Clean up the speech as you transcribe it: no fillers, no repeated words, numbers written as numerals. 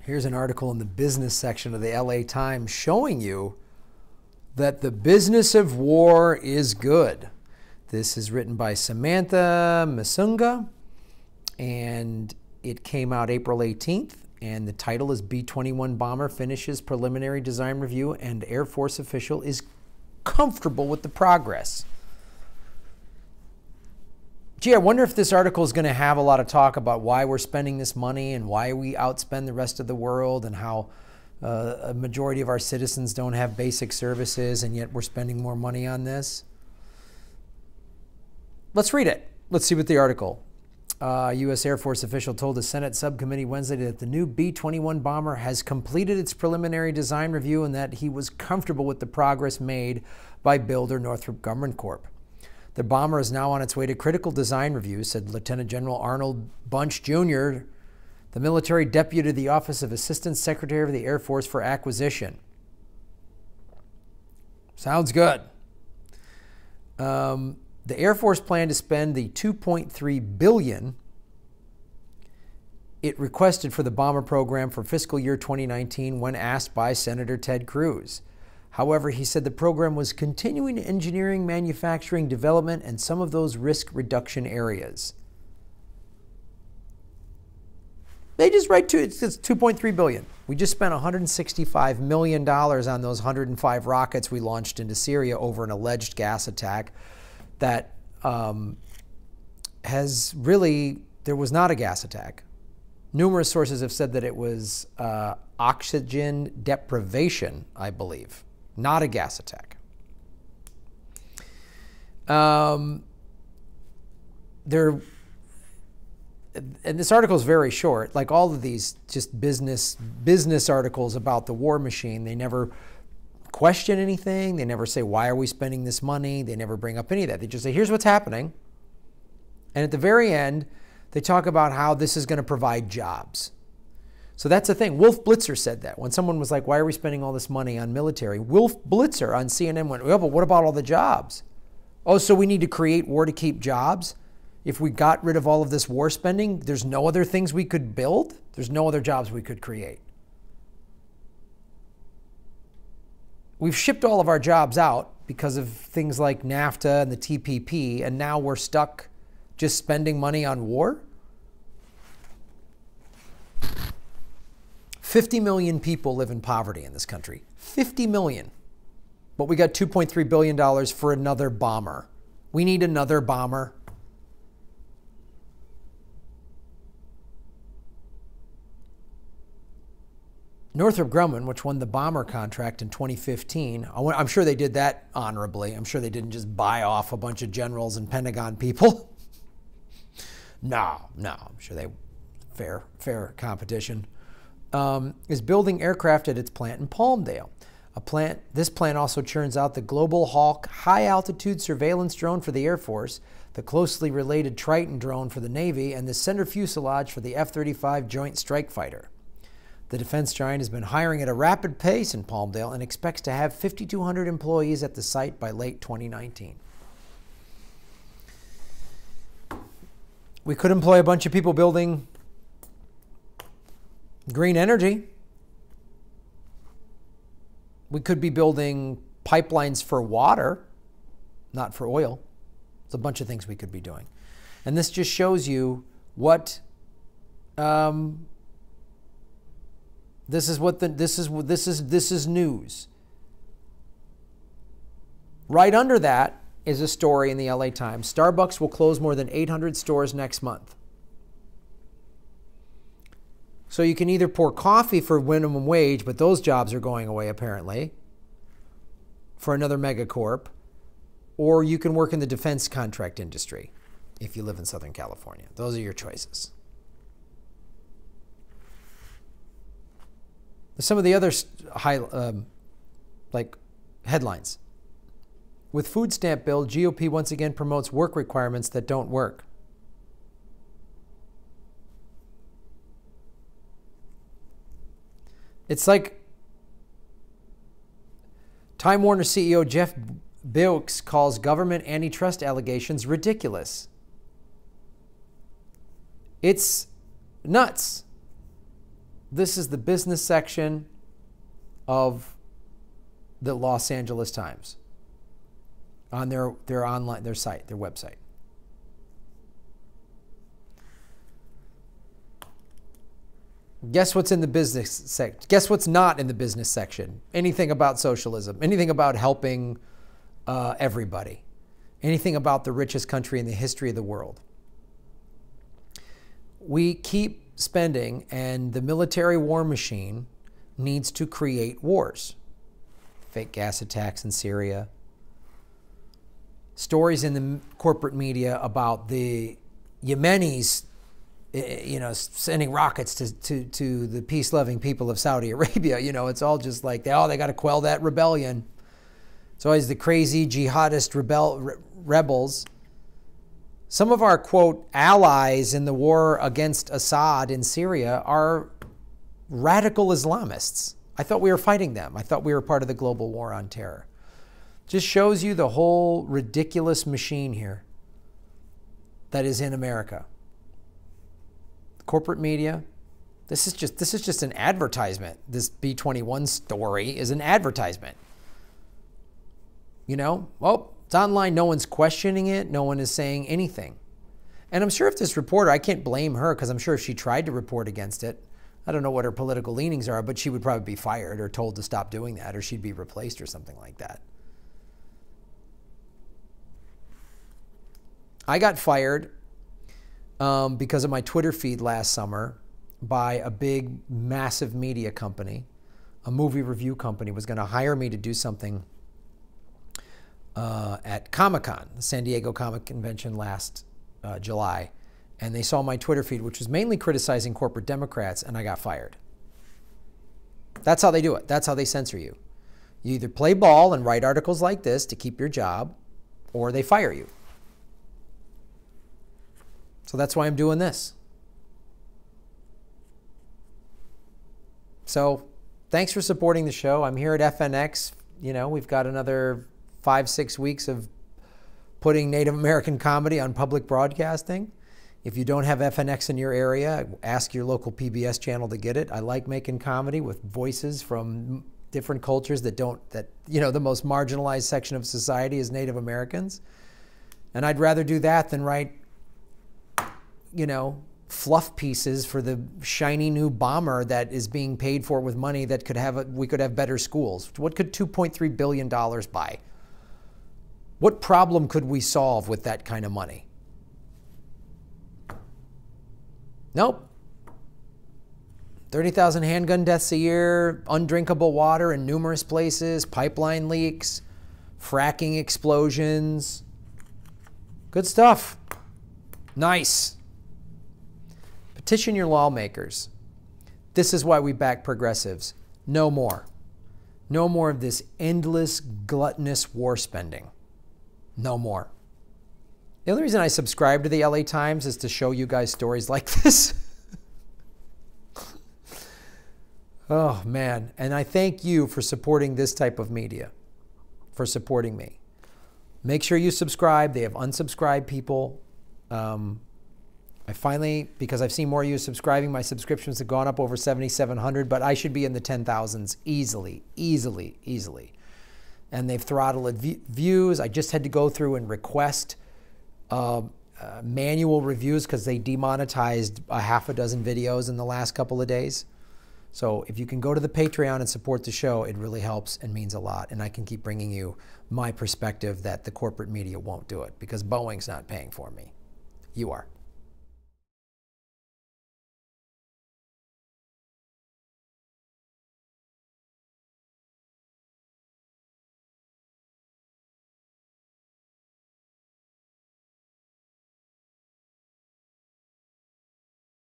Here's an article in the business section of the LA Times showing you that the business of war is good. This is written by Samantha Masunga, and it came out April 18th, and the title is B-21 Bomber Finishes Preliminary Design Review and Air Force Official is Comfortable with the Progress. Gee, I wonder if this article is going to have a lot of talk about why we're spending this money and why we outspend the rest of the world and how a majority of our citizens don't have basic services and yet we're spending more money on this. Let's read it. Let's see what the article. U.S. Air Force official told the Senate subcommittee Wednesday that the new B-21 bomber has completed its preliminary design review and that he was comfortable with the progress made by builder Northrop Grumman Corp. The bomber is now on its way to critical design review, said Lieutenant General Arnold Bunch, Jr., the military deputy to the Office of Assistant Secretary of the Air Force for Acquisition. Sounds good. The Air Force planned to spend the $2.3 billion it requested for the bomber program for fiscal year 2019 when asked by Senator Ted Cruz. However, he said the program was continuing engineering, manufacturing, development, and some of those risk reduction areas. They just write it's $2.3 billion. We just spent $165 million on those 105 rockets we launched into Syria over an alleged gas attack that there was not a gas attack. Numerous sources have said that it was oxygen deprivation, I believe, not a gas attack. And this article is very short. Like all of these just business articles about the war machine, they never question anything. They never say, why are we spending this money? They never bring up any of that. They just say, here's what's happening. And at the very end, they talk about how this is going to provide jobs. So that's the thing. Wolf Blitzer said that. When someone was like, why are we spending all this money on military? Wolf Blitzer on CNN went, well, but what about all the jobs? Oh, so we need to create war to keep jobs? If we got rid of all of this war spending, there's no other things we could build? There's no other jobs we could create. We've shipped all of our jobs out because of things like NAFTA and the TPP, and now we're stuck just spending money on war? 50 million people live in poverty in this country. 50 million. But we got $2.3 billion for another bomber. We need another bomber. Northrop Grumman, which won the bomber contract in 2015, I'm sure they did that honorably. I'm sure they didn't just buy off a bunch of generals and Pentagon people. No, I'm sure they fair competition. Is building aircraft at its plant in Palmdale. This plant also churns out the Global Hawk high-altitude surveillance drone for the Air Force, the closely related Triton drone for the Navy, and the center fuselage for the F-35 Joint Strike Fighter. The defense giant has been hiring at a rapid pace in Palmdale and expects to have 5,200 employees at the site by late 2019. We could employ a bunch of people building green energy. We could be building pipelines for water, not for oil. There's a bunch of things we could be doing. And this just shows you what this is news. Right under that is a story in the LA Times. Starbucks will close more than 800 stores next month. So you can either pour coffee for minimum wage, but those jobs are going away apparently, for another mega corp, or you can work in the defense contract industry if you live in Southern California. Those are your choices. Some of the other headlines. With food stamp bill, GOP once again promotes work requirements that don't work. It's like Time Warner CEO Jeff Bezos calls government antitrust allegations ridiculous. It's nuts. This is the business section of the Los Angeles Times on their online, their site, their website. Guess what's in the business section? Guess what's not in the business section? Anything about socialism, anything about helping everybody, anything about the richest country in the history of the world. We keep spending, and the military war machine needs to create wars. Fake gas attacks in Syria. Stories in the corporate media about the Yemenis, you know, sending rockets to the peace-loving people of Saudi Arabia. You know, it's all just like, they got to quell that rebellion. It's always the crazy jihadist rebels. Some of our, quote, allies in the war against Assad in Syria are radical Islamists. I thought we were fighting them. I thought we were part of the global war on terror. Just shows you the whole ridiculous machine here that is in America. Corporate media, this is just an advertisement. This B-21 story is an advertisement. You know, well, it's online. No one's questioning it. No one is saying anything. And I'm sure if this reporter, I can't blame her, because I'm sure if she tried to report against it, I don't know what her political leanings are, but she would probably be fired or told to stop doing that, or she'd be replaced or something like that. I got fired because of my Twitter feed last summer by a big, massive media company. A movie review company was going to hire me to do something at Comic-Con, the San Diego Comic Convention last July. And they saw my Twitter feed, which was mainly criticizing corporate Democrats, and I got fired. That's how they do it. That's how they censor you. You either play ball and write articles like this to keep your job, or they fire you. So that's why I'm doing this. So thanks for supporting the show. I'm here at FNX. You know, we've got another 5-6 weeks of putting Native American comedy on public broadcasting. If you don't have FNX in your area, ask your local PBS channel to get it. I like making comedy with voices from different cultures you know, the most marginalized section of society is Native Americans. And I'd rather do that than write, you know, fluff pieces for the shiny new bomber that is being paid for with money that we could have better schools. What could $2.3 billion buy? What problem could we solve with that kind of money? Nope. 30,000 handgun deaths a year, undrinkable water in numerous places, pipeline leaks, fracking explosions. Good stuff. Nice. Petition your lawmakers. This is why we back progressives. No more. No more of this endless, gluttonous war spending. No more. The only reason I subscribe to the LA Times is to show you guys stories like this. Oh, man. And I thank you for supporting this type of media, for supporting me. Make sure you subscribe. They have unsubscribed people. I finally, because I've seen more of you subscribing, my subscriptions have gone up over 7,700, but I should be in the 10,000s easily, easily, easily. And they've throttled views. I just had to go through and request manual reviews because they demonetized a half a dozen videos in the last couple of days. So if you can go to the Patreon and support the show, it really helps and means a lot. And I can keep bringing you my perspective that the corporate media won't do it because Boeing's not paying for me. You are.